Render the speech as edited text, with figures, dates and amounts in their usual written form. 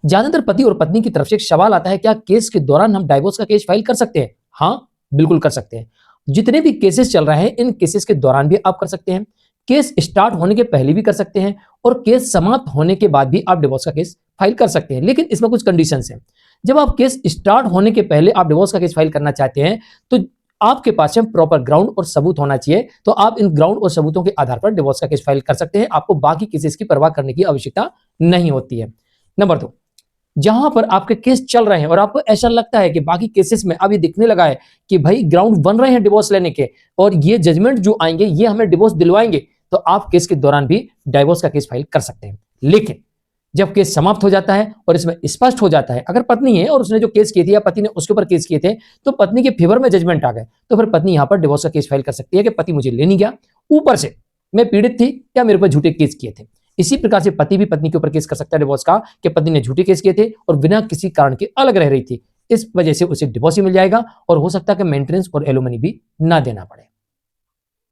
ज्यादातर पति और पत्नी की तरफ से एक सवाल आता है, क्या केस के दौरान हम डाइवोर्स का केस फाइल कर सकते हैं? हाँ, बिल्कुल कर सकते हैं। जितने भी केसेस चल रहे हैं, इन केसेस के दौरान भी आप कर सकते हैं, केस स्टार्ट होने के पहले भी कर सकते हैं, और केस समाप्त होने के बाद भी आप डिवोर्स का केस फाइल कर सकते हैं। लेकिन इसमें कुछ कंडीशंस हैं। जब आप केस स्टार्ट होने के पहले आप डिवोर्स का केस फाइल करना चाहते हैं, तो आपके पास में प्रॉपर ग्राउंड और सबूत होना चाहिए। तो आप इन ग्राउंड और सबूतों के आधार पर डिवोर्स का केस फाइल कर सकते हैं। आपको बाकी केसेस की परवाह करने की आवश्यकता नहीं होती है। नंबर 2, जहां पर आपके केस चल रहे हैं और आपको ऐसा लगता है कि बाकी केसेस में अब ये दिखने लगा है कि भाई ग्राउंड बन रहे हैं डिवोर्स लेने के, और ये जजमेंट जो आएंगे ये हमें डिवोर्स दिलवाएंगे, तो आप केस के दौरान भी डिवोर्स का केस फाइल कर सकते हैं। लेकिन जब केस समाप्त हो जाता है और इसमें स्पष्ट हो जाता है, अगर पत्नी है और उसने जो केस किए थे या पति ने उसके ऊपर केस किए थे, तो पत्नी के फेवर में जजमेंट आ गए, तो फिर पत्नी यहां पर डिवोर्स का केस फाइल कर सकती है कि पति मुझे ले नहीं गया, ऊपर से मैं पीड़ित थी या मेरे ऊपर झूठे केस किए थे। इसी प्रकार से पति भी पत्नी के ऊपर केस कर सकता है डिवोर्स का, कि पत्नी ने झूठे केस किए थे और बिना किसी कारण के अलग रह रही थी, इस वजह से उसे डिवोर्स ही मिल जाएगा और हो सकता है कि मेंटेनेंस और एलिमनी भी ना देना पड़े।